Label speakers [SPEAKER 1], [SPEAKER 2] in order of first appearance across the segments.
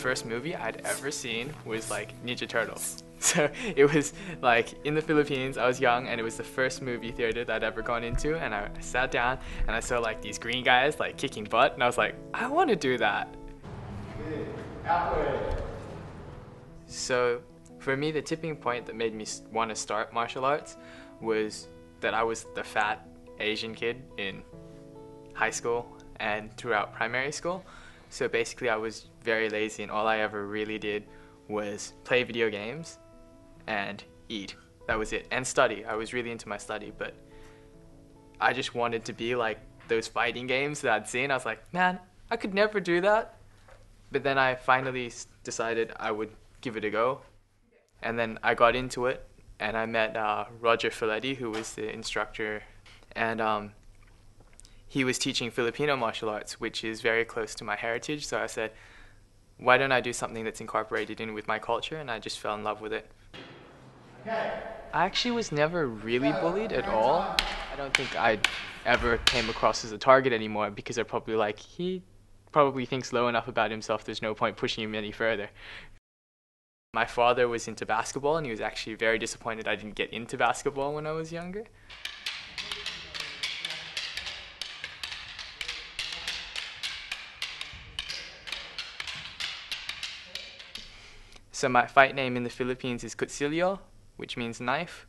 [SPEAKER 1] first movie I'd ever seen was like Ninja Turtles. So it was like in the Philippines, I was young, and it was the first movie theater that I'd ever gone into, and I sat down and I saw like these green guys like kicking butt, and I was like, I want to do that. So for me, the tipping point that made me want to start martial arts was that I was the fat Asian kid in high school and throughout primary school. So basically I was very lazy, and all I ever really did was play video games and eat. That was it. And study. I was really into my study, but I just wanted to be like those fighting games that I'd seen. I was like, man, I could never do that. But then I finally decided I would give it a go. And then I got into it, and I met Roger Filetti, who was the instructor, and he was teaching Filipino martial arts, which is very close to my heritage. So I said, why don't I do something that's incorporated in with my culture? And I just fell in love with it. I actually was never really bullied at all. I don't think I ever came across as a target anymore, because they're probably like, he probably thinks low enough about himself, there's no point pushing him any further. My father was into basketball, and he was actually very disappointed I didn't get into basketball when I was younger. So my fight name in the Philippines is Kutsilyo, which means knife.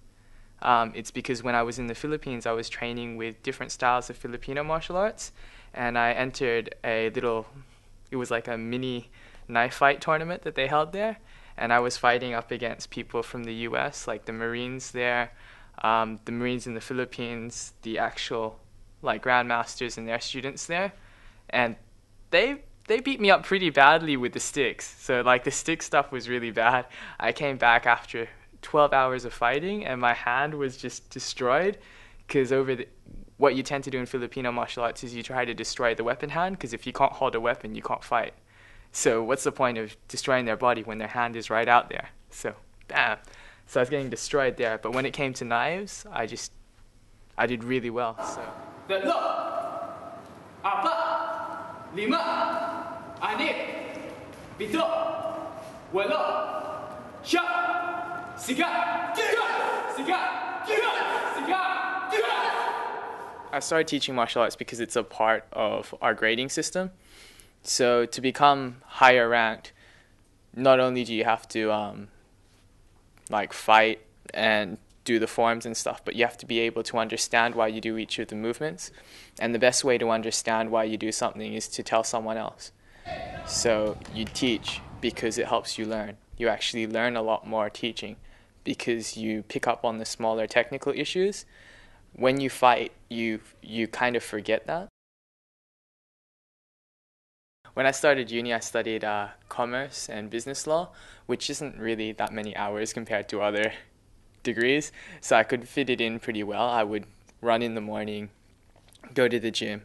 [SPEAKER 1] It's because when I was in the Philippines, I was training with different styles of Filipino martial arts, and I entered it was like a mini knife fight tournament that they held there, and I was fighting up against people from the US, like the Marines there, the Marines in the Philippines, the actual like grandmasters and their students there, and they beat me up pretty badly with the sticks. So like the stick stuff was really bad. I came back after 12 hours of fighting, and my hand was just destroyed, because what you tend to do in Filipino martial arts is you try to destroy the weapon hand, because if you can't hold a weapon, you can't fight. So what's the point of destroying their body when their hand is right out there? So bam. So I was getting destroyed there. But when it came to knives, I did really well. So. I started teaching martial arts because it's a part of our grading system. So to become higher ranked, not only do you have to like fight and do the forms and stuff, but you have to be able to understand why you do each of the movements. And the best way to understand why you do something is to tell someone else. So you teach because it helps you learn. You actually learn a lot more teaching because you pick up on the smaller technical issues. When you fight, you kind of forget that. When I started uni, I studied commerce and business law, which isn't really that many hours compared to other degrees, so I could fit it in pretty well. I would run in the morning, go to the gym,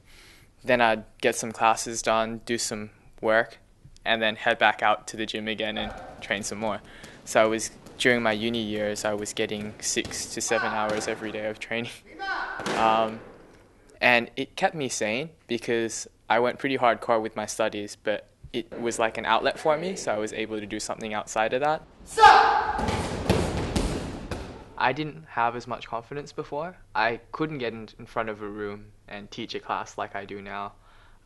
[SPEAKER 1] then I'd get some classes done, do some work, and then head back out to the gym again and train some more. So during my uni years, I was getting 6 to 7 hours every day of training. And it kept me sane because I went pretty hardcore with my studies, but it was like an outlet for me, so I was able to do something outside of that. Stop! I didn't have as much confidence before. I couldn't get in front of a room and teach a class like I do now.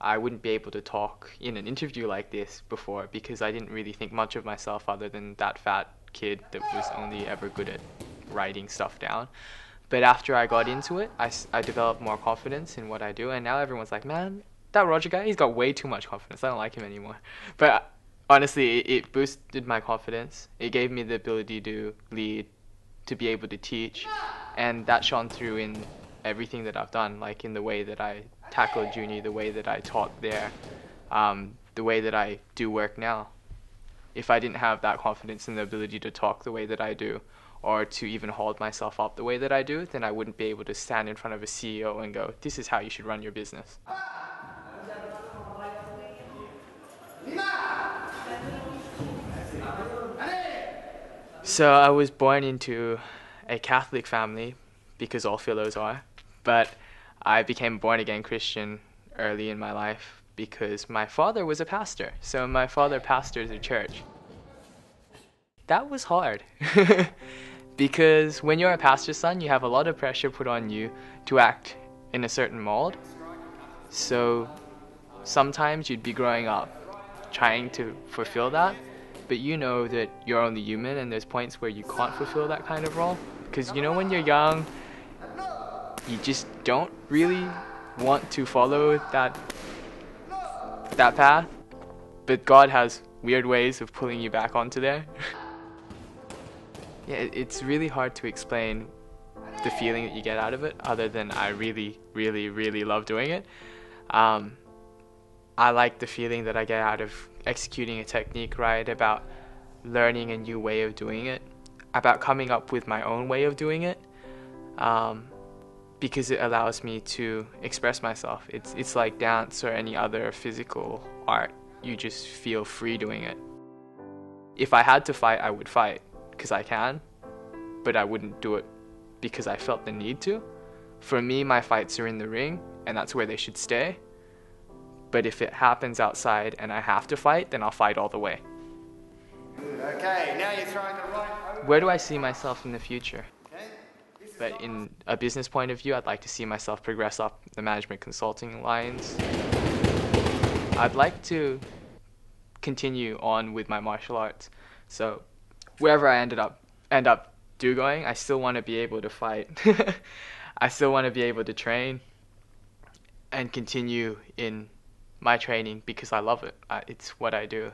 [SPEAKER 1] I wouldn't be able to talk in an interview like this before because I didn't really think much of myself other than that fat kid that was only ever good at writing stuff down. But after I got into it, I developed more confidence in what I do, and now everyone's like, man, that Roger guy, he's got way too much confidence. I don't like him anymore. But honestly, it boosted my confidence. It gave me the ability to lead, to be able to teach, and that shone through in everything that I've done, like in the way that I tackled uni, the way that I taught there, the way that I do work now. If I didn't have that confidence and the ability to talk the way that I do, or to even hold myself up the way that I do, then I wouldn't be able to stand in front of a CEO and go, this is how you should run your business. So I was born into a Catholic family, because all Philos are, but I became a born-again Christian early in my life because my father was a pastor. So my father pastors a church. That was hard. Because when you're a pastor's son, you have a lot of pressure put on you to act in a certain mold. So sometimes you'd be growing up trying to fulfill that, but you know that you're only human and there's points where you can't fulfill that kind of role. Because you know when you're young, you just don't really want to follow that path, but God has weird ways of pulling you back onto there. Yeah, it's really hard to explain the feeling that you get out of it, other than I really, really, really love doing it. I like the feeling that I get out of executing a technique right, about learning a new way of doing it, about coming up with my own way of doing it, because it allows me to express myself. It's like dance or any other physical art. You just feel free doing it. If I had to fight, I would fight, because I can, but I wouldn't do it because I felt the need to. For me, my fights are in the ring, and that's where they should stay. But if it happens outside and I have to fight, then I'll fight all the way.
[SPEAKER 2] Okay, now you're throwing the right over.
[SPEAKER 1] Where do I see myself in the future? But in a business point of view, I'd like to see myself progress up the management consulting lines. I'd like to continue on with my martial arts. So wherever I end up going, I still want to be able to fight. I still want to be able to train and continue in my training because I love it. It's what I do.